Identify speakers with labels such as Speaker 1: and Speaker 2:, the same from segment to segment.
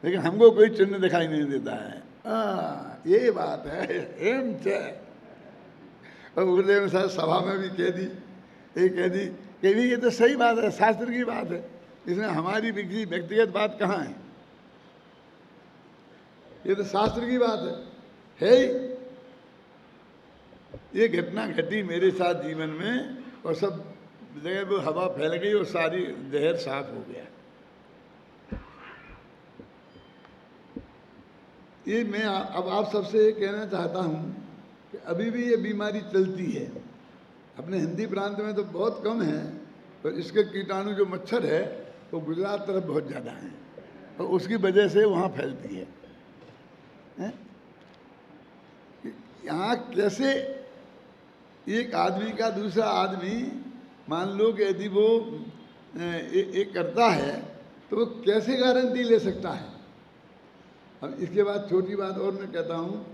Speaker 1: लेकिन हमको कोई चिन्ह दिखाई नहीं देता है। ये बात है, एम चे। और गुरुदेव साहब सभा में भी कह दी, कि भी ये तो सही बात है, शास्त्र की बात है, इसमें हमारी व्यक्तिगत बात कहाँ है, ये तो शास्त्र की बात है ही। ये घटना घटी मेरे साथ जीवन में, और सब जगह वो हवा फैल गई और सारी जहर साफ हो गया। ये मैं अब आप सबसे ये कहना चाहता हूँ कि अभी भी ये बीमारी चलती है। अपने हिंदी प्रांत में तो बहुत कम है, पर इसके कीटाणु जो मच्छर है वो गुजरात तरफ बहुत ज़्यादा हैं, और उसकी वजह से वहाँ फैलती है। यहाँ कैसे एक आदमी का दूसरा आदमी, मान लो कि यदि वो एक करता है तो वो कैसे गारंटी ले सकता है। अब इसके बाद छोटी बात और मैं कहता हूँ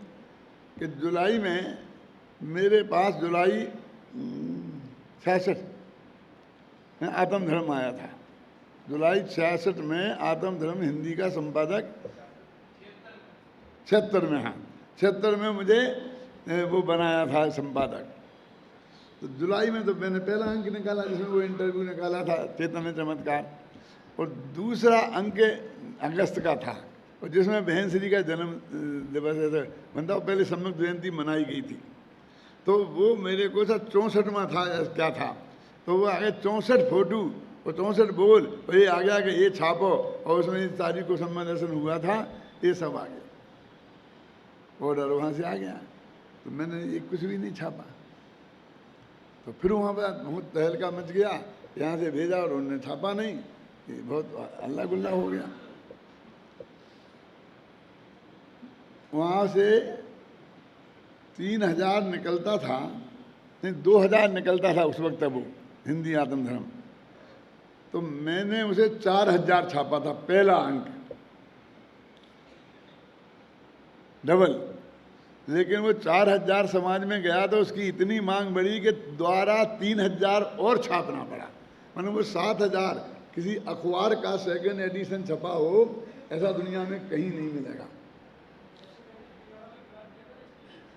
Speaker 1: कि जुलाई में मेरे पास जुलाई 66 में आत्म धर्म आया था। जुलाई 66 में आत्म धर्म हिंदी का संपादक 76 में, हाँ 76 में मुझे वो बनाया था संपादक। तो जुलाई में तो मैंने पहला अंक निकाला जिसमें वो इंटरव्यू निकाला था चेतन चमत्कार, और दूसरा अंक अगस्त का था, और जिसमें बहन श्री का जन्म दिवस ऐसे मतलब पहले सम्यक जयंती मनाई गई थी। तो वो मेरे को था 64वां था क्या था, तो वो आगे 64 फोटो और 64 बोल, और ये आ गया कि ये छापो, और उसमें इस तारीख को सम्मान दर्शन हुआ था, ये सब आ गया, ऑर्डर वहाँ से आ गया। तो मैंने ये कुछ भी नहीं छापा। तो फिर वहाँ पर बहुत तहलका मच गया, यहाँ से भेजा और उन्होंने छापा नहीं, ये बहुत अल्लाह गुल्ला हो गया। वहाँ से 3000 निकलता था, नहीं 2000 निकलता था उस वक्त वो हिंदी आत्म धर्म, तो मैंने उसे 4000 छापा था, पहला अंक डबल। लेकिन वो 4000 समाज में गया तो उसकी इतनी मांग बढ़ी कि द्वारा 3000 और छापना पड़ा। मतलब वो 7000 किसी अखबार का सेकंड एडिशन छपा हो, ऐसा दुनिया में कहीं नहीं मिलेगा।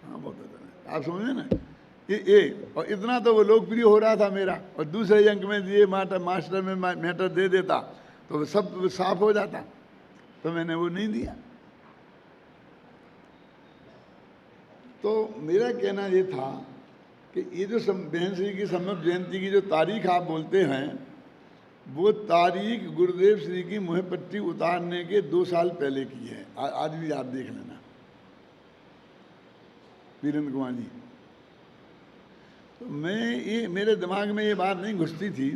Speaker 1: हाँ बहुत अच्छा, आप समझे ना ये और इतना तो वो लोकप्रिय हो रहा था मेरा, और दूसरे अंक में ये मास्टर में मैटर दे देता तो सब साफ हो जाता, तो मैंने वो नहीं दिया। तो मेरा कहना ये था कि ये जो बहन श्री की सम्यक जयंती की जो तारीख आप बोलते हैं, वो तारीख गुरुदेव श्री की मुँह पट्टी उतारने के 2 साल पहले की है। आज भी आप देख लेना वीरेंद्र कुमार जी। तो ये मेरे दिमाग में ये बात नहीं घुसती थी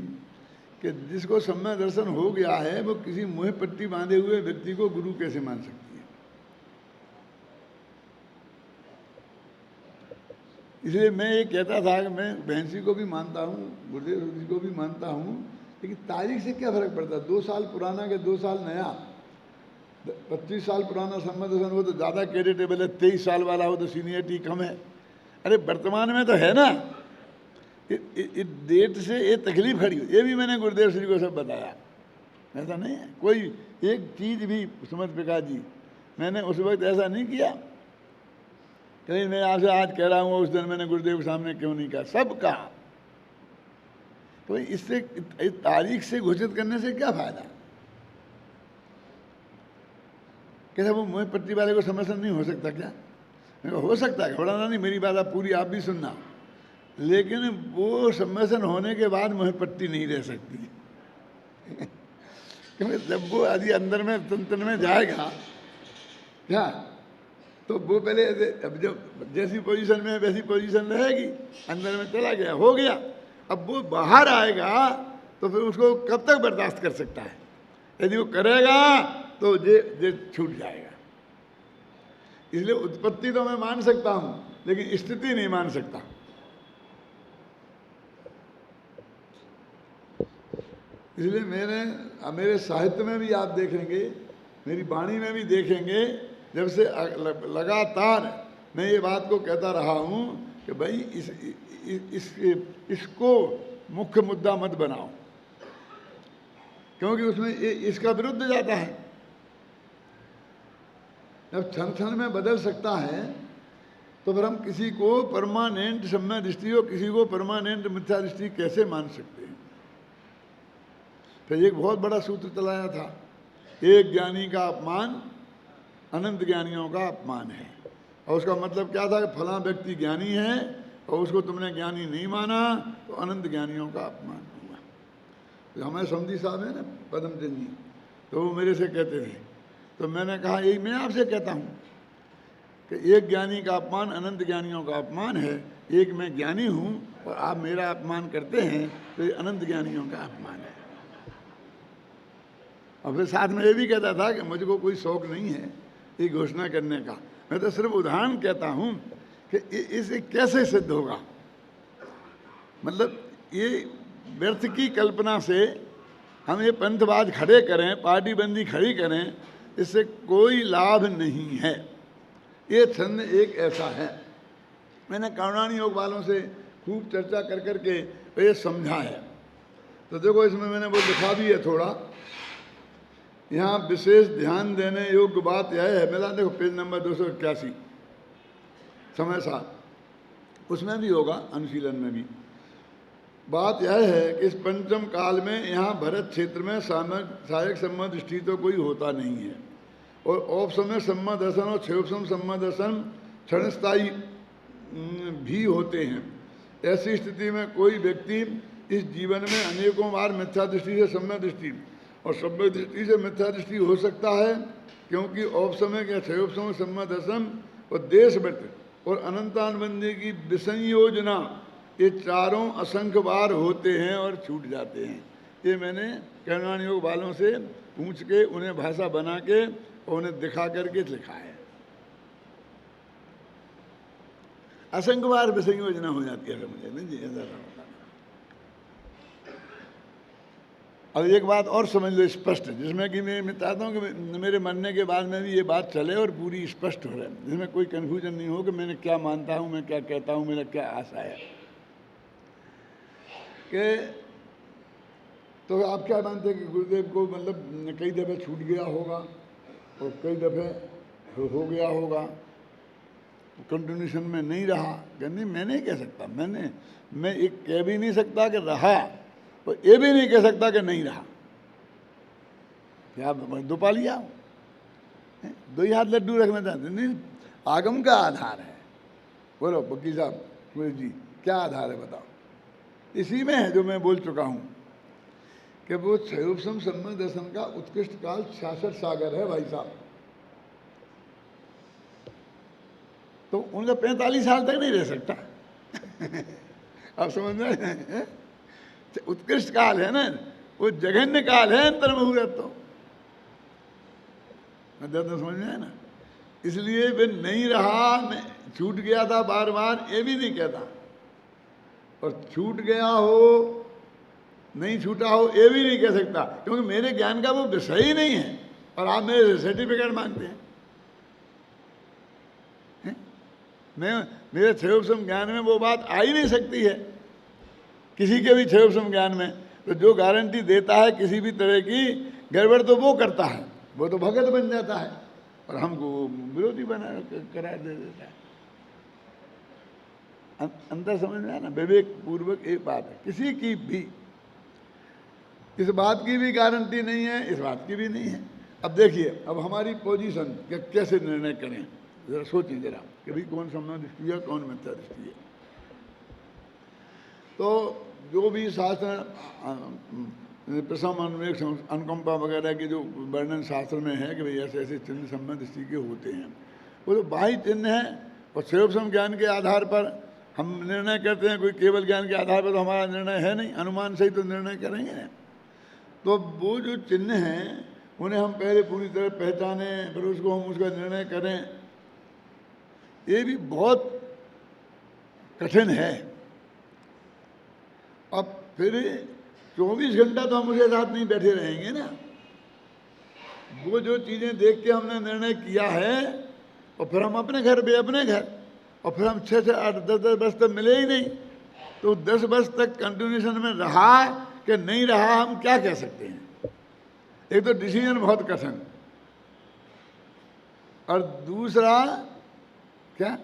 Speaker 1: कि जिसको सम्यक दर्शन हो गया है वो किसी मुँह पट्टी बांधे हुए व्यक्ति को गुरु कैसे मान सकती है। इसलिए मैं ये कहता था कि मैं बहन श्री को भी मानता हूँ, गुरुदेव जी को भी मानता हूँ, लेकिन तारीख से क्या फर्क पड़ता है। 2 साल पुराना के 2 साल नया, 25 साल पुराना सम्यक दर्शन वो तो ज़्यादा क्रेडिटेबल है, 23 साल वाला हो तो सीनियरिटी कम है। अरे वर्तमान में तो है ना, इस डेट से ये तकलीफ खड़ी हो। ये भी मैंने गुरुदेव श्री को सब बताया, ऐसा नहीं है कोई एक चीज़ भी। समझ प्रकाश जी, मैंने उस वक्त ऐसा नहीं किया कहीं मैं आपसे आज कह रहा हूँ उस दिन मैंने गुरुदेव के सामने क्यों नहीं कहा, सब कहा। तो इससे इस तारीख से घोषित करने से क्या फायदा। कैसे वो मुँह पट्टी वाले को समर्थन नहीं हो सकता क्या? हो सकता है, घबराना नहीं, मेरी बात आप पूरी आप भी सुनना, लेकिन वो सम्मेलन होने के बाद मुँह पट्टी नहीं रह सकती क्योंकि जब वो आदि अंदर में तंत्र में जाएगा क्या, तो वो पहले अब जब जैसी पोजीशन में वैसी पोजीशन रहेगी, अंदर में चला गया हो गया। अब वो बाहर आएगा तो फिर उसको कब तक बर्दाश्त कर सकता है। यदि वो करेगा तो ये छूट जाएगा। इसलिए उत्पत्ति तो मैं मान सकता हूँ लेकिन स्थिति नहीं मान सकता। इसलिए मेरे साहित्य में भी आप देखेंगे, मेरी वाणी में भी देखेंगे, जब से लगातार मैं ये बात को कहता रहा हूँ कि भाई इसको मुख्य मुद्दा मत बनाओ, क्योंकि उसमें इसका विरुद्ध जाता है। जब क्षण क्षण में बदल सकता है तो फिर हम किसी को परमानेंट सम्यक दृष्टि और किसी को परमानेंट मिथ्या दृष्टि कैसे मान सकते हैं? फिर एक बहुत बड़ा सूत्र चलाया था, एक ज्ञानी का अपमान अनंत ज्ञानियों का अपमान है। और उसका मतलब क्या था कि फला व्यक्ति ज्ञानी है और उसको तुमने ज्ञानी नहीं माना तो अनंत ज्ञानियों का अपमान हुआ। तो हमारे समधी साहब हैं ना पद्मचंद जी, तो वो मेरे से कहते थे, तो मैंने कहा यही मैं आपसे कहता हूँ कि एक ज्ञानी का अपमान अनंत ज्ञानियों का अपमान है। एक मैं ज्ञानी हूँ और आप मेरा अपमान करते हैं तो ये अनंत ज्ञानियों का अपमान है। और फिर साथ में ये भी कहता था कि मुझको कोई शौक नहीं है ये घोषणा करने का, मैं तो सिर्फ उदाहरण कहता हूँ कि इसे कैसे सिद्ध होगा। मतलब ये व्यर्थ की कल्पना से हम ये पंथवाद खड़े करें, पार्टी बंदी खड़ी करें, इससे कोई लाभ नहीं है। ये छंद एक ऐसा है, मैंने करुणानी योग वालों से खूब चर्चा कर कर के ये समझा है। तो देखो इसमें मैंने वो लिखा भी है थोड़ा, यहाँ विशेष ध्यान देने योग्य बात यह है, मेरा देखो पेज नंबर 281 समय साथ, उसमें भी होगा अनुशीलन में भी। बात यह है कि इस पंचम काल में यहाँ भरत क्षेत्र में सहायक सम्मत दृष्टि तो कोई होता नहीं है, और औपसमय सम्मत दर्शन और क्षयोपसम सम्मत दर्शन क्षणस्थायी भी होते हैं। ऐसी स्थिति में कोई व्यक्ति इस जीवन में अनेकों बार मिथ्या दृष्टि से सम्यक दृष्टि और सम्यक दृष्टि से मिथ्या दृष्टि हो सकता है, क्योंकि औपसमय या क्षयोपसम सम्मत दर्शन और देशवृत्त और अनंतानुबंधी की विसंयोजना ये चारों असंख्य बार होते हैं और छूट जाते हैं। ये मैंने करुणानी योग वालों से पूछ के उन्हें भाषा बना के और उन्हें दिखा करके लिखा है। असंख्य बार विसंयोजना हो जाती है मुझे नहीं जी, ऐसा होता। अब एक बात और समझ लो स्पष्ट, जिसमें कि मैं चाहता हूँ कि मेरे मरने के बाद में भी ये बात चले और पूरी स्पष्ट हो रहा है, जिसमें कोई कन्फ्यूजन नहीं हो कि मैंने क्या मानता हूँ, मैं क्या कहता हूँ, मेरा क्या आशा है। कि तो आप क्या मानते हैं कि गुरुदेव को मतलब कई दफ़े छूट गया होगा और कई दफ़े हो गया होगा, कंटिन्यूशन में नहीं रहा? नहीं, मैं नहीं कह सकता, मैं एक कह भी नहीं सकता कि रहा, और ये भी नहीं कह सकता कि नहीं रहा। क्या दो पा लिया, दो ही हाथ लड्डू रखना चाहते? नहीं, आगम का आधार है। बोलो वकील साहब, सुरेश जी, क्या आधार है बताओ? इसी में है जो मैं बोल चुका हूँ कि वो क्षयोपसम सम्मत दर्शन का उत्कृष्ट काल 66 सागर है भाई साहब। तो उनका 45 साल तक नहीं रह सकता। आप समझ रहे हैं? उत्कृष्ट काल है ना, वो जघन्य काल है अंतर मुहूर्त। तो समझ में है ना, इसलिए वे नहीं रहा, छूट गया था बार बार ये भी नहीं कहता, और छूट गया हो नहीं छूटा हो ये भी नहीं कह सकता, क्योंकि मेरे ज्ञान का वो विषय ही नहीं है और आप मेरे सर्टिफिकेट मांगते हैं। मेरे क्षयोपसम ज्ञान में वो बात आ ही नहीं सकती है, किसी के भी क्षयोपसम ज्ञान में। तो जो गारंटी देता है किसी भी तरह की गड़बड़ तो वो करता है, वो तो भगत बन जाता है और हमको विरोधी बना करार दे देता है। अंतर समझ में आया ना? विवेक पूर्वक एक बात है, किसी की भी इस बात की भी गारंटी नहीं है, इस बात की भी नहीं है। अब देखिए, अब हमारी पोजीशन कैसे निर्णय करें, जरा सोचिए जरा कि भाई कौन सम्यक दृष्टि है, कौन मिथ्या दृष्टि है। तो जो भी शास्त्र प्रसम अनुवेक्ष अनुकंपा वगैरह के जो वर्णन शास्त्र में है कि भाई ऐसे ऐसे चिन्ह सम्यक दृष्टि के होते हैं, वो तो बाह्य चिन्ह है और क्षयोपसम ज्ञान के आधार पर हम निर्णय करते हैं। कोई केवल ज्ञान के आधार पर तो हमारा निर्णय है नहीं, अनुमान से ही तो निर्णय करेंगे ना। तो वो जो चिन्ह हैं उन्हें हम पहले पूरी तरह पहचानें, फिर उसको हम उसका निर्णय करें, ये भी बहुत कठिन है। अब फिर 24 घंटा तो हम उसके साथ नहीं बैठे रहेंगे ना। वो जो चीज़ें देख के हमने निर्णय किया है और फिर हम अपने घर पे अपने घर, और फिर हम 6 से 8 10 वर्ष तक मिले ही नहीं, तो 10 वर्ष तक कंटिन्यूशन में रहा कि नहीं रहा, हम क्या कह सकते हैं? एक तो डिसीजन बहुत कठिन, और दूसरा क्या,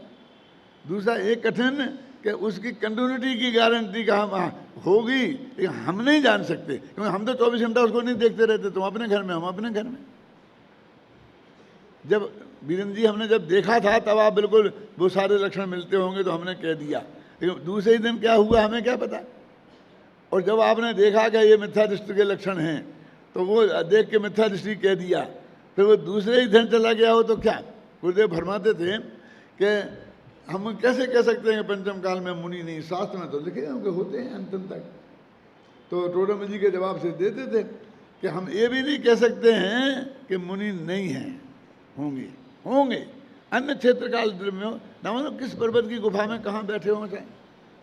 Speaker 1: दूसरा एक कठिन कि उसकी कंटिन्यूटी की गारंटी का हम होगी, लेकिन हम नहीं जान सकते, क्योंकि हम तो 24 घंटा उसको नहीं देखते रहते। तुम अपने घर में, हम अपने घर में। जब वीरेंद्र जी हमने जब देखा था तब आप बिल्कुल वो सारे लक्षण मिलते होंगे तो हमने कह दिया, लेकिन दूसरे ही दिन क्या हुआ हमें क्या पता। और जब आपने देखा कि ये मिथ्या दृष्टि के लक्षण हैं तो वो देख के मिथ्या दृष्टि कह दिया, फिर वो दूसरे ही दिन चला गया हो तो क्या। गुरुदेव फरमाते थे कि हम कैसे कह सकते हैं कि पंचम काल में मुनि नहीं, शास्त्र में तो लिखे होंगे होते हैं अंत तक। तो टोडरमल जी के जवाब से देते थे कि हम ये भी नहीं कह सकते हैं कि मुनि नहीं हैं, होंगे होंगे अन्य क्षेत्र काल में हो ना, मतलब किस पर्वत की गुफा में कहाँ बैठे हों चाहे,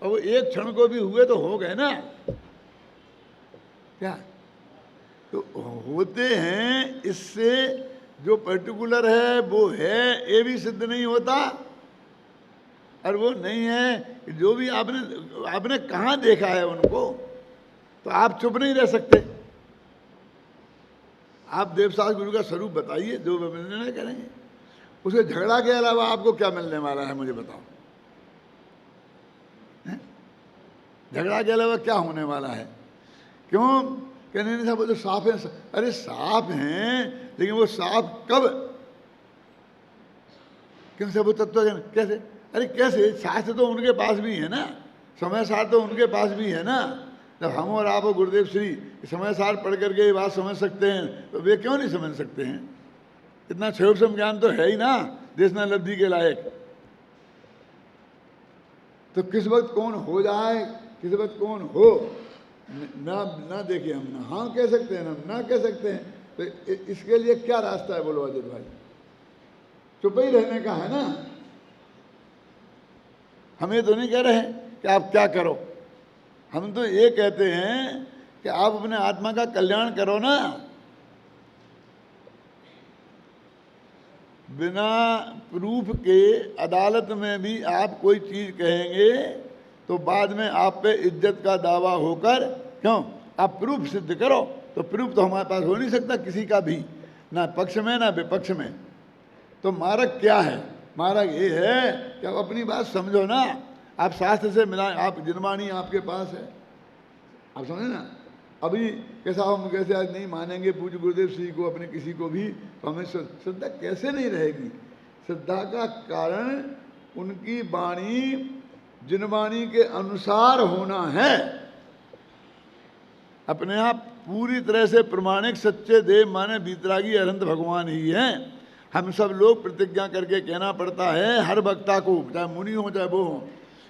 Speaker 1: और वो एक क्षण को भी हुए तो हो गए ना क्या। तो होते हैं, इससे जो पर्टिकुलर है वो है ये भी सिद्ध नहीं होता, और वो नहीं है जो भी आपने कहाँ देखा है उनको, तो आप चुप नहीं रह सकते। आप देवसास गुरु का स्वरूप बताइए, जो निर्णय करेंगे। उसके झगड़ा के अलावा आपको क्या मिलने वाला है मुझे बताओ, है? झगड़ा के अलावा क्या होने वाला है। क्यों कहने नहीं साहब वो तो साफ है। अरे साफ हैं, लेकिन वो साफ कब, क्यों से वो तत्व कैसे, अरे कैसे, शास्त्र तो उनके पास भी है ना, समय सार तो उनके पास भी है ना। जब हम और आप और गुरुदेव श्री समय सार पढ़ करके ये बात समझ सकते हैं तो वे क्यों नहीं समझ सकते हैं। इतना क्षोभसम ज्ञान तो है ही ना देशना लब्धि के लायक। तो किस वक्त कौन हो जाए, किस वक्त कौन हो ना देखिए, हम ना हाँ कह सकते हैं ना कह सकते हैं। तो इसके लिए क्या रास्ता है बोलो अजित भाई, चुप ही रहने का है ना। हम ये तो नहीं कह रहे हैं कि आप क्या करो, हम तो ये कहते हैं कि आप अपने आत्मा का कल्याण करो ना। बिना प्रूफ के अदालत में भी आप कोई चीज कहेंगे तो बाद में आप पे इज्जत का दावा होकर, क्यों, आप प्रूफ सिद्ध करो। तो प्रूफ तो हमारे पास हो नहीं सकता किसी का भी, ना पक्ष में ना विपक्ष में। तो मार्ग क्या है, मार्ग ये है कि आप अपनी बात समझो ना। आप शास्त्र से मिला, आप जिनवाणी आपके पास है, आप समझे ना। अभी कैसा हम कैसे आज नहीं मानेंगे पूज्य गुरुदेव श्री को, अपने किसी को भी, तो हमें श्रद्धा कैसे नहीं रहेगी। श्रद्धा का कारण उनकी वाणी जिनवाणी के अनुसार होना है। अपने आप पूरी तरह से प्रमाणिक सच्चे देव माने बीतरागी अनंत भगवान ही हैं। हम सब लोग प्रतिज्ञा करके कहना पड़ता है हर वक्ता को, चाहे मुनि हो चाहे वो हो,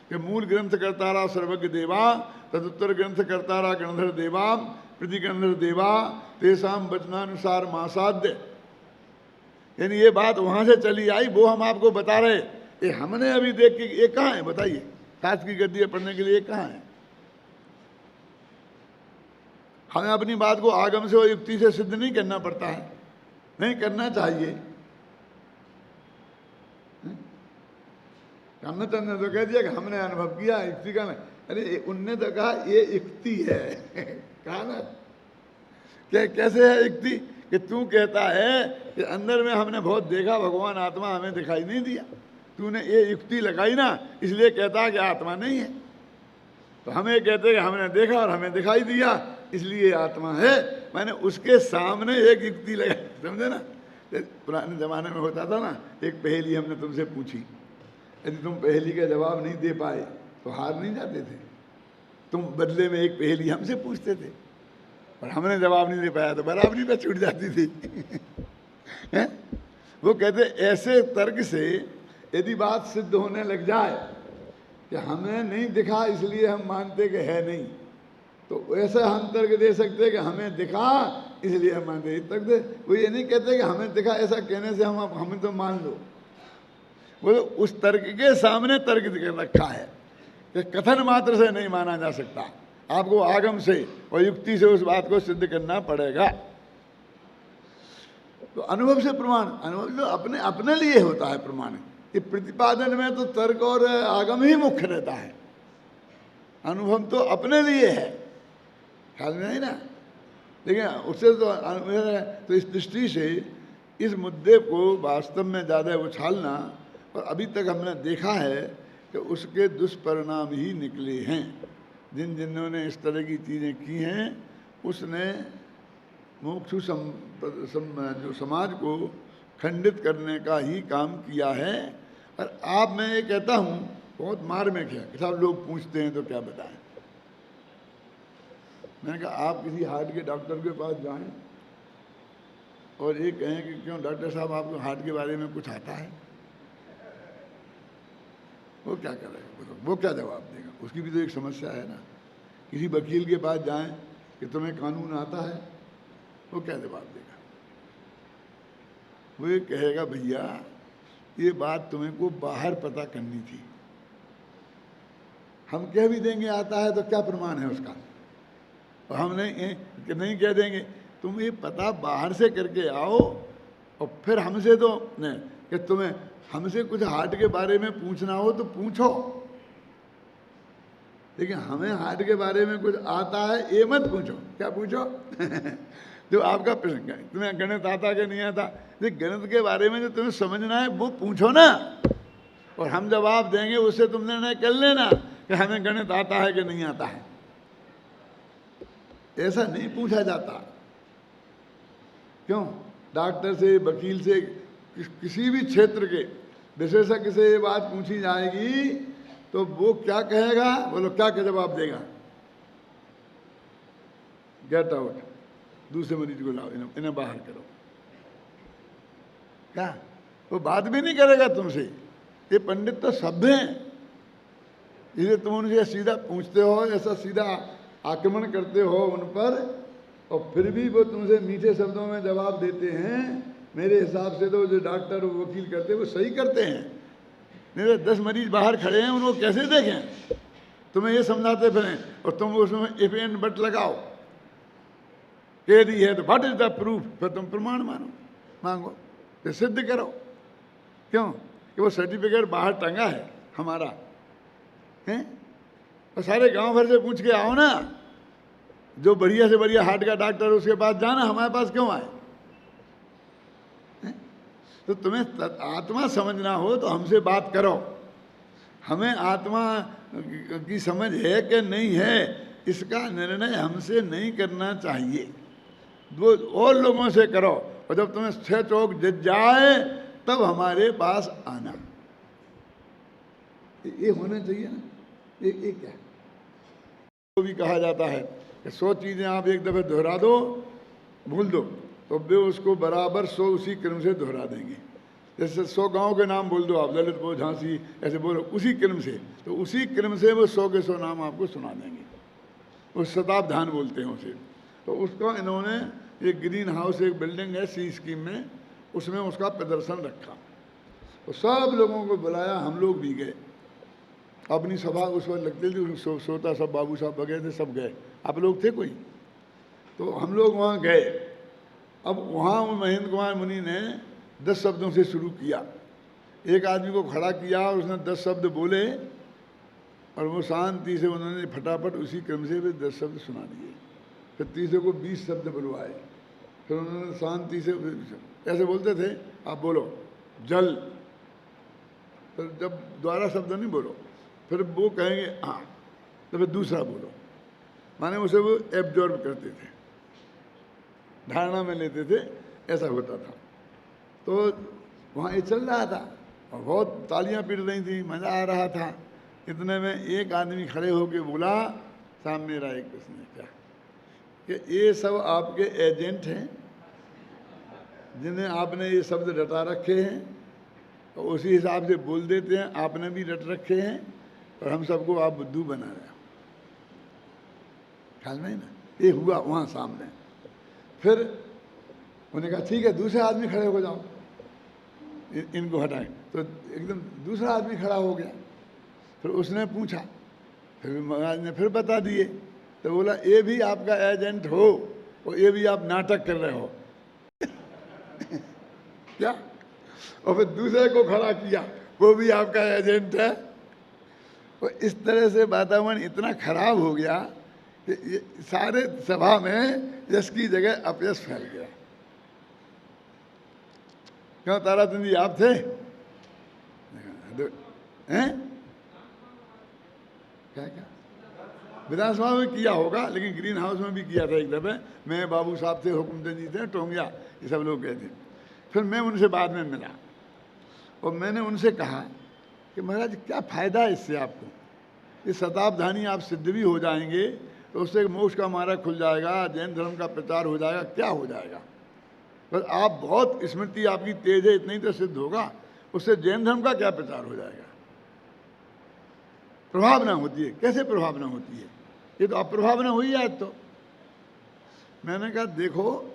Speaker 1: कि मूल ग्रंथ कर्तारा सर्वज्ञ देवा, तदुत्तर ग्रंथ कर्तारा गणधर देवा, प्रतिगणधर देवा, तेसाम वचनानुसार मासाध्य। यानी ये बात वहां से चली आई, वो हम आपको बता रहे। ये हमने अभी देख के, ये कहाँ है बताइए, शास्त्र की गद्दी पढ़ने के लिए कहाँ है। हमें अपनी बात को आगम से और युक्ति से सिद्ध नहीं करना पड़ता है, नहीं करना चाहिए। हमने तो कह दिया कि हमने अनुभव किया, युक्ति का नहीं। अरे उनने तो कहा ये युक्ति है कहा ना, क्या कैसे है युक्ति, कि तू कहता है कि अंदर में हमने बहुत देखा भगवान आत्मा, हमें दिखाई नहीं दिया। तूने ये युक्ति लगाई ना, इसलिए कहता कि आत्मा नहीं है। तो हमें कहते कि हमने देखा और हमें दिखाई दिया इसलिए आत्मा है। मैंने उसके सामने एक युक्ति लगाई, समझे ना। पुराने जमाने में होता था ना, एक पहेली हमने तुमसे पूछी, यदि तुम पहेली का जवाब नहीं दे पाए तो हार नहीं जाते थे। तुम बदले में एक पहेली हमसे पूछते थे और हमने जवाब नहीं दे पाया तो बराबरी पे छूट जाती थी है? वो कहते ऐसे तर्क से यदि बात सिद्ध होने लग जाए कि हमें नहीं दिखा इसलिए हम मानते कि है नहीं, तो ऐसा हम तर्क दे सकते कि हमें दिखा इसलिए हम मानते। तर्क दे, वो ये नहीं कहते कि हमें दिखा, ऐसा कहने से हमें तो मान लो। वो उस तर्क के सामने तर्क रखा है कि कथन मात्र से नहीं माना जा सकता, आपको आगम से और युक्ति से उस बात को सिद्ध करना पड़ेगा। तो अनुभव से प्रमाण, अनुभव जो अपने अपने लिए होता है प्रमाण। ये प्रतिपादन में तो तर्क और आगम ही मुख्य रहता है, अनुभव तो अपने लिए है, ख्याल में नहीं ना। लेकिन उससे तो इस दृष्टि से इस मुद्दे को वास्तव में ज़्यादा उछालना, और अभी तक हमने देखा है कि उसके दुष्परिणाम ही निकले हैं। जिन्होंने इस तरह की चीज़ें की हैं, उसने मुमुक्षु जो समाज को खंडित करने का ही काम किया है। और आप, मैं ये कहता हूँ, बहुत मार्मिक है कि साहब लोग पूछते हैं तो क्या बताएं। मैंने कहा आप किसी हार्ट के डॉक्टर के पास जाएं और ये कहें कि क्यों डॉक्टर साहब आपको हार्ट के बारे में कुछ आता है, वो क्या करेगा, वो क्या जवाब देगा? उसकी भी तो एक समस्या है ना। किसी वकील के पास जाएं कि तुम्हें कानून आता है, वो क्या जवाब देगा? वो ये कहेगा भैया ये बात तुम्हें को बाहर पता करनी थी। हम कह भी देंगे आता है तो क्या प्रमाण है उसका, और हम नहीं कह देंगे तुम ये पता बाहर से करके आओ, और फिर हमसे तो नहीं कि तुम्हें हमसे कुछ हार्ट के बारे में पूछना हो तो पूछो, लेकिन हमें हार्ट के बारे में कुछ आता है ये मत पूछो। क्या पूछो? जो आपका प्रश्न, तुम्हें गणित आता कि नहीं आता, ये गणित के बारे में जो तुम्हें समझना है वो पूछो ना, और हम जवाब देंगे उससे तुम निर्णय कर लेना कि हमें गणित आता है कि नहीं आता है। ऐसा नहीं पूछा जाता। क्यों? डॉक्टर से, वकील से, किसी भी क्षेत्र के विशेषज्ञ से ये बात पूछी जाएगी तो वो क्या कहेगा? बोलो क्या जवाब देगा? गेट आउट, दूसरे मरीज को लाओ, इन्हें बाहर करो। क्या? वो बात भी नहीं करेगा तुमसे। ये पंडित तो सभ्य हैं, इसे तुम उनसे सीधा पूछते हो, ऐसा सीधा आक्रमण करते हो उन पर, और फिर भी वो तुमसे मीठे शब्दों में जवाब देते हैं। मेरे हिसाब से तो जो डॉक्टर वकील करते हैं वो सही करते हैं। मेरे 10 मरीज बाहर खड़े हैं, उनको कैसे देखें? तुम्हें ये समझाते फिरें और तुम उसमें इफ एंड बट लगाओ, कह दी है तो व्हाट इज द प्रूफ, फिर तुम प्रमाण मांगो, तो सिद्ध करो। क्यों? कि वो सर्टिफिकेट बाहर टंगा है हमारा है, और सारे गांव भर से पूछ के आओ ना, जो बढ़िया से बढ़िया हार्ट का डॉक्टर उसके पास जाना, हमारे पास क्यों आए? तो तुम्हें आत्मा समझना हो तो हमसे बात करो। हमें आत्मा की समझ है कि नहीं है, इसका निर्णय हमसे नहीं करना चाहिए, वो और लोगों से करो, और जब तुम्हें 6 चौक जज जाए तब हमारे पास आना। ये होना चाहिए ना। ये क्या है? तो भी कहा जाता है कि 100 चीज़ें आप एक दफ़े दोहरा दो, भूल दो, तो वे उसको बराबर 100 उसी क्रम से दोहरा देंगे। जैसे 100 गांव के नाम बोल दो आप, ललितपुर, झांसी, ऐसे बोलो उसी क्रम से, तो उसी क्रम से वो 100 के 100 नाम आपको सुना देंगे। वो शताब्धान बोलते हैं उसे। तो उसका इन्होंने एक ग्रीन हाउस, एक बिल्डिंग है सी स्कीम में, उसमें उसका प्रदर्शन रखा, तो सब लोगों को बुलाया, हम लोग भी गए। अपनी सभा उस वक्त लगती थी, श्रोता सब, बाबू साहब वगैरह थे, सब गए। आप लोग थे कोई? तो हम लोग वहाँ गए। अब वहाँ महेंद्र कुमार मुनि ने 10 शब्दों से शुरू किया। एक आदमी को खड़ा किया, उसने 10 शब्द बोले, और वो शांति से उन्होंने फटाफट उसी क्रम से वे 10 शब्द सुना दिए। फिर तीसरे को 20 शब्द बुलवाए, फिर उन्होंने शांति से ऐसे बोलते थे, आप बोलो जल, फिर जब दोबारा शब्द नहीं बोलो, फिर वो कहेंगे हाँ, तो फिर दूसरा बोलो, माने उसे वो एब्जॉर्ब करते थे, धारणा में लेते थे, ऐसा होता था। तो वहाँ ये चल रहा था और बहुत तालियां पीट रही थी, मज़ा आ रहा था। इतने में एक आदमी खड़े होके बोला, सामने रहा एक प्रश्न है क्या, कि ये सब आपके एजेंट हैं जिन्हें आपने ये शब्द रटा रखे हैं, और उसी हिसाब से बोल देते हैं, आपने भी रट रखे हैं, और हम सबको आप बुद्धू बना रहे हो। ख्याल नहीं ना? ये हुआ वहाँ सामने। फिर उन्होंने कहा ठीक है, दूसरे आदमी खड़े हो जाओ, इनको हटाएं। तो एकदम दूसरा आदमी खड़ा हो गया। फिर उसने पूछा, फिर महाराज ने फिर बता दिए। तो बोला ये भी आपका एजेंट हो, और ये भी आप नाटक कर रहे हो क्या? और फिर दूसरे को खड़ा किया, वो भी आपका एजेंट है। और इस तरह से वातावरण इतना खराब हो गया कि ये सारे सभा में यश की जगह अपयश फैल गया। क्यों ताराचंद जी आप थे हैं? क्या क्या विधानसभा में किया होगा, लेकिन ग्रीन हाउस में भी किया था एक दफे। मैं, बाबू साहब थे, हुकुमचंद जी थे, टोंगिया, ये सब लोग गए थे। फिर मैं उनसे बाद में मिला और मैंने उनसे कहा कि महाराज क्या फ़ायदा है इससे आपको, ये शताब्धानी आप सिद्ध भी हो जाएंगे तो उससे मोक्ष का मार्ग खुल जाएगा, जैन धर्म का प्रचार हो जाएगा, क्या हो जाएगा? बस आप बहुत स्मृति आपकी तेज है, इतनी तो सिद्ध होगा, उससे जैन धर्म का क्या प्रचार हो जाएगा? प्रभावना होती है। कैसे प्रभावना होती है? ये तो अप्रभावना हुई है आज तो। मैंने कहा देखो,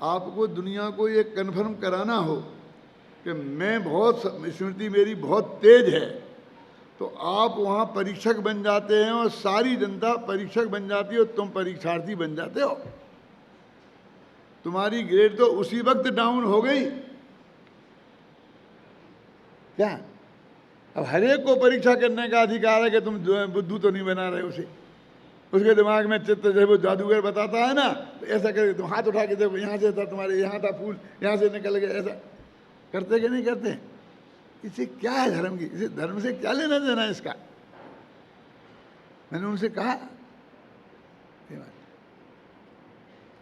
Speaker 1: आपको दुनिया को ये कन्फर्म कराना हो कि मैं बहुत, स्मृति मेरी बहुत तेज है, तो आप वहाँ परीक्षक बन जाते हैं और सारी जनता परीक्षक बन जाती है और तुम परीक्षार्थी बन जाते हो। तुम्हारी ग्रेड तो उसी वक्त डाउन हो गई। क्या अब हर एक को परीक्षा करने का अधिकार है कि तुम जो है बुद्धू तो नहीं बना रहे उसे? उसके दिमाग में चित्त जब वो जादूगर बताता है ना, तो ऐसा करके तुम हाथ उठा के देखो, यहाँ से था तुम्हारे, यहाँ था फूल, यहाँ से निकल गया, ऐसा करते कि नहीं करते? इससे क्या है धर्म की, इसे धर्म से क्या लेना देना इसका? मैंने उनसे कहा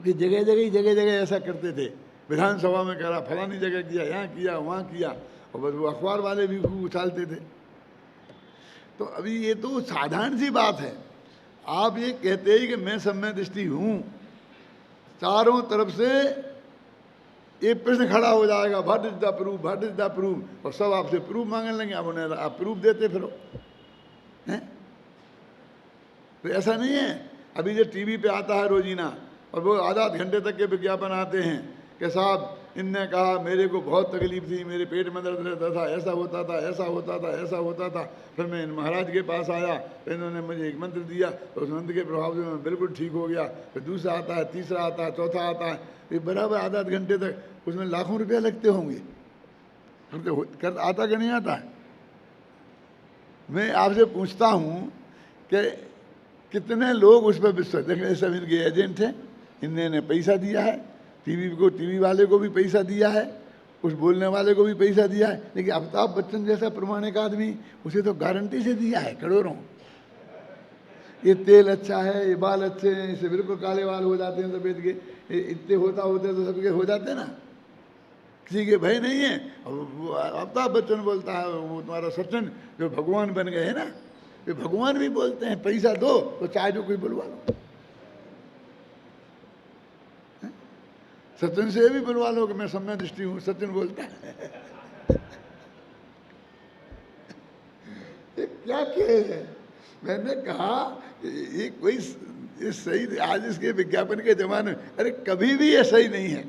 Speaker 1: कि जगह जगह ऐसा करते थे। विधानसभा में करा, फलानी जगह किया, यहाँ किया, वहाँ किया, और बस वो अखबार वाले भी खूब उछालते थे। तो अभी ये तो साधारण सी बात है। आप ये कहते ही कि मैं सम्यक दृष्टि हूँ, चारों तरफ से ये प्रश्न खड़ा हो जाएगा, what is the proof, what is the proof, और सब आपसे प्रूफ मांगने लगे। आप उन्हें आप प्रूफ देते फिरो हैं? तो ऐसा नहीं है। अभी जो टीवी पे आता है रोजीना, और वो आधा घंटे तक के विज्ञापन आते हैं कि साहब इनने कहा मेरे को बहुत तकलीफ थी, मेरे पेट में दर्द रहता था, ऐसा होता था, ऐसा होता था, ऐसा होता था, फिर मैं इन महाराज के पास आया तो इन्होंने मुझे एक मंत्र दिया, तो उस मंत्र के प्रभाव से मैं बिल्कुल ठीक हो गया। फिर दूसरा आता है, तीसरा आता है, चौथा आता है, ये बराबर आधा घंटे तक उसमें लाखों रुपया लगते होंगे। कर आता कि नहीं आता है? मैं आपसे पूछता हूँ कि कितने लोग उस पर विश्वास, देखिए सब इनके एजेंट हैं, इनने पैसा दिया है, टीवी वाले को भी पैसा दिया है, उस बोलने वाले को भी पैसा दिया है, लेकिन अमिताभ बच्चन जैसा प्रमाणिक आदमी, उसे तो गारंटी से दिया है करोड़ों। ये तेल अच्छा है, ये बाल अच्छे हैं, इससे बिल्कुल काले बाल हो जाते हैं सफेद के, इतने होता होते तो सबके हो जाते ना, किसी के भय नहीं है। अमिताभ बच्चन बोलता है वो तुम्हारा सचिन जो भगवान बन गए है ना, ये भगवान भी बोलते हैं पैसा दो तो चाहे जो कोई बुलवा लो। सचिन से भी बुलवा लो कि मैं सम्यक दृष्टि हूँ, सचिन बोलता है। ये क्या खेल है? मैंने कहा ये कोई ये सही, आज इसके विज्ञापन के जमाने में, अरे कभी भी ये सही नहीं है।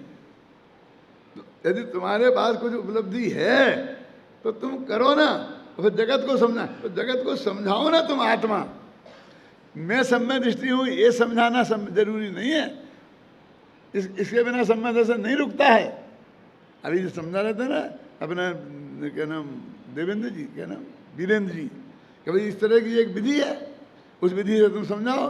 Speaker 1: यदि तुम्हारे पास कुछ उपलब्धि है तो तुम करो ना, तो फिर जगत को समझा, तो जगत को समझाओ ना तुम आत्मा। मैं सम्यक दृष्टि हूँ ये समझाना जरूरी नहीं है, इसके बिना सम्यक दर्शन नहीं रुकता है। अभी जो समझा रहे थे ना अपना क्या नाम, देवेंद्र जी, क्या नाम, वीरेंद्र जी, कि भाई इस तरह की एक विधि है, उस विधि से तुम समझाओ।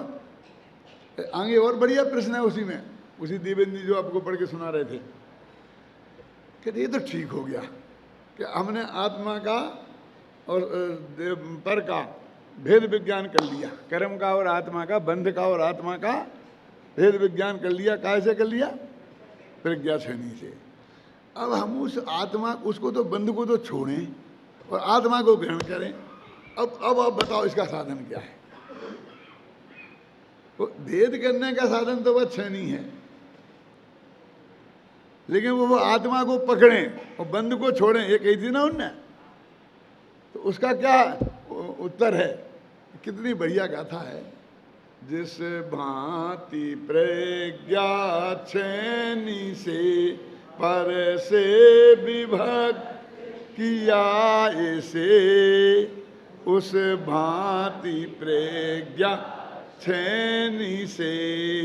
Speaker 1: आगे और बढ़िया प्रश्न है उसी में, उसी देवेंद्र जी जो आपको पढ़ के सुना रहे थे, कि ये तो ठीक हो गया कि हमने आत्मा का और पर का भेद विज्ञान कर लिया, कर्म का और आत्मा का, बंध का और आत्मा का भेद विज्ञान कर लिया। कैसे कर लिया? प्रज्ञा छेनी से। अब हम उस आत्मा, उसको तो बंध को तो छोड़ें और आत्मा को ग्रहण करें। अब आप बताओ इसका साधन क्या है? तो भेद करने का साधन तो वह छेनी है, लेकिन वो आत्मा को पकड़ें और बंध को छोड़ें, ये कही थी ना उनने। तो उसका क्या उत्तर है? कितनी बढ़िया गाथा है। जिस भांति प्रज्ञा छेनी से पर से विभक्त किया इसे, उस भांति प्रज्ञा छेनी से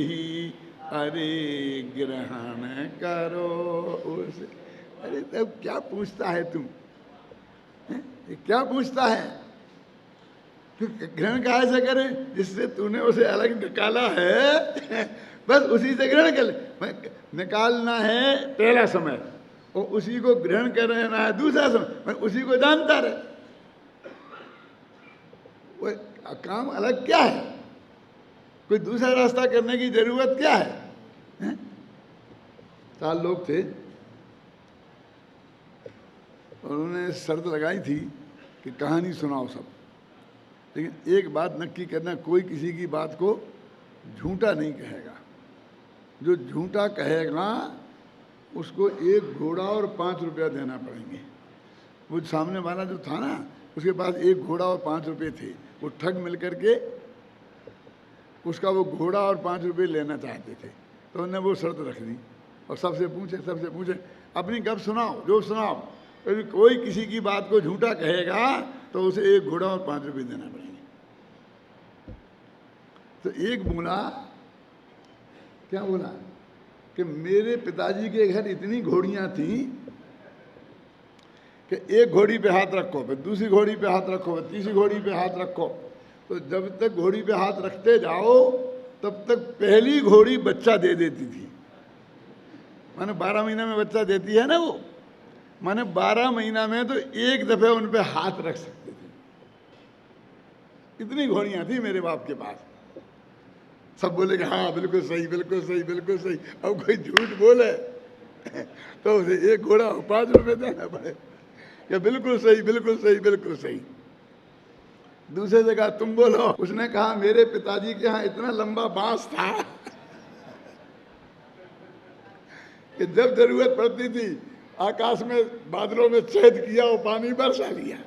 Speaker 1: ही अरे ग्रहण करो उसे। अरे तब क्या पूछता है तुम? क्या पूछता है? ग्रहण कहाँ से करें? जिससे तूने उसे अलग निकाला है बस उसी से ग्रहण कर ले। निकालना है पहला समय और उसी को ग्रहण कर रहना है दूसरा समय, उसी को जानता रहे। वो काम अलग क्या है? कोई दूसरा रास्ता करने की जरूरत क्या है? 4 लोग थे और उन्होंने शर्त लगाई थी कि कहानी सुनाओ सब, लेकिन एक बात नक्की करना, कोई किसी की बात को झूठा नहीं कहेगा। जो झूठा कहेगा उसको 1 घोड़ा और 5 रुपया देना पड़ेंगे। वो सामने वाला जो था ना, उसके पास 1 घोड़ा और 5 रुपये थे। वो ठग मिल करके उसका वो घोड़ा और 5 रुपये लेना चाहते थे, तो उन्होंने वो शर्त रख दी और सबसे पूछे अपनी गप सुनाओ, जो सुनाओ, कोई किसी की बात को झूठा कहेगा तो उसे 1 घोड़ा और 5 रुपये देना पड़ेंगे। तो एक बोला, क्या बोला कि मेरे पिताजी के घर इतनी घोड़ियां थीं कि एक घोड़ी पे हाथ रखो, फिर दूसरी घोड़ी पे हाथ रखो, फिर तीसरी घोड़ी पे हाथ रखो, तो जब तक घोड़ी पे हाथ रखते जाओ तब तक पहली घोड़ी बच्चा दे देती थी। माने 12 महीना में बच्चा देती है ना वो, माने 12 महीना में तो एक दफे उन पे हाथ रख सकते थे। इतनी घोड़ियां थी मेरे बाप के पास। सब बोले कि हाँ बिल्कुल सही, बिल्कुल सही, बिल्कुल सही। अब कोई झूठ बोले तो उसे 1 घोड़ा और 5 रुपये देना पड़े कि बिल्कुल सही, बिल्कुल सही, बिल्कुल सही। दूसरे जगह तुम बोलो, उसने कहा मेरे पिताजी के यहाँ इतना लंबा बांस था कि जब जरूरत पड़ती थी आकाश में बादलों में छेद किया और पानी बरसा लिया।